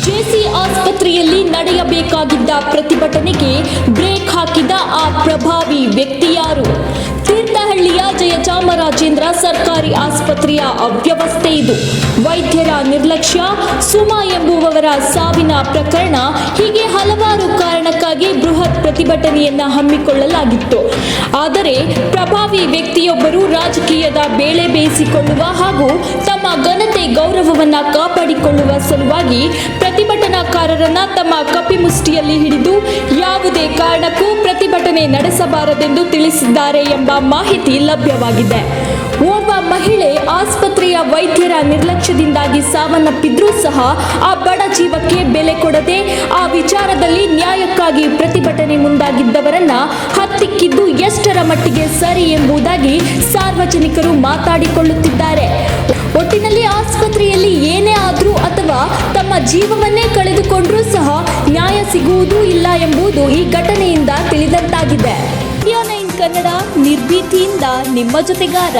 JC ಆಸ್ಪತ್ರೆಯಲ್ಲಿ ನಡೆಯಬೇಕಾಗಿದ್ದ ಪ್ರತಿಭಟನೆಗೆ break ಹಾಕಿದ ಆ ಪ್ರಭಾವಿ ವ್ಯಕ್ತಿ ಯಾರು? ತೀರ್ಥಹಳ್ಳಿಯ ಜಯಚಾಮರಾಜೇಂದ್ರ ಸರ್ಕಾರಿ ಆಸ್ಪತ್ರೆಯ ಅವ್ಯವಸ್ಥೆ ಇದು. ವೈದ್ಯರ ನಿರ್ಲಕ್ಷ್ಯ, ಸುಮಾ ಎಂಬುವವರ ಸಾವಿನ ಪ್ರಕರಣ, ಹೀಗೆ ಹಲವಾರು ಕಾರಣಕ್ಕಾಗಿ ಬೃಹತ್ ಪ್ರತಿಭಟನೆಯನ್ನ ಹಮ್ಮಿಕೊಳ್ಳಲಾಗಿತ್ತು. ಆದರೆ ಪ್ರಭಾವಿ ವ್ಯಕ್ತಿಯೊಬ್ಬರು ರಾಜಕೀಯದ ಬೇಳೆ ಬೇಯಿಸಿಕೊಳ್ಳುವ ಹಾಗೂ ತಮ್ಮ ಘನತೆ ಗೌರವವನ್ನ ಕಾಪಾಡಿಕೊಳ್ಳುವ ಸಲುವಾಗಿ ಪ್ರತಿಭಟನಾಕಾರರನ್ನ ತಮ್ಮ ಕಪಿಮುಷ್ಟಿಯಲ್ಲಿ ಹಿಡಿದು ಯಾವುದೇ ಕಾರಣಕ್ಕೂ ಪ್ರತಿಭಟನೆ ನಡೆಸಬಾರದೆಂದು ತಿಳಿಸಿದ್ದಾರೆ ಎಂಬ ಮಾಹಿತಿ ಲಭ್ಯವಾಗಿದೆ. ಓರ್ವ ಮಹಿಳೆ ಆಸ್ಪತ್ರೆಯ ವೈದ್ಯರ ನಿರ್ಲಕ್ಷ್ಯದಿಂದಾಗಿ ಸಾವನ್ನಪ್ಪಿದ್ರೂ ಸಹ ಆ ಬಡ ಜೀವಕ್ಕೆ ಬೆಲೆ ಕೊಡದೆ ಆ ವಿಚಾರದಲ್ಲಿ ನ್ಯಾಯಕ್ಕಾಗಿ ಪ್ರತಿಭಟನೆ ಮುಂದಾಗಿದ್ದವರನ್ನ ಹತ್ತಿಕ್ಕಿದ್ದು ಎಷ್ಟರ ಮಟ್ಟಿಗೆ ಸರಿ ಎಂಬುದಾಗಿ ಸಾರ್ವಜನಿಕರು ಮಾತಾಡಿಕೊಳ್ಳುತ್ತಿದ್ದಾರೆ. ಒಟ್ಟಿನಲ್ಲಿ ಆಸ್ಪತ್ರೆಯಲ್ಲಿ ಏನೇ ಆದ್ರೂ ಅಥವಾ ತಮ್ಮ ಜೀವವನ್ನೇ ಕಳೆದುಕೊಂಡ್ರೂ ಸಹ ನ್ಯಾಯ ಸಿಗುವುದೂ ಇಲ್ಲ ಎಂಬುದು ಈ ಘಟನೆಯಿಂದ ತಿಳಿದಂತಾಗಿದೆ. ಇಂಡಿಯಾ 9 ಕನ್ನಡ, ನಿರ್ಭೀತಿಯಿಂದ ನಿಮ್ಮ ಜೊತೆಗಾರ.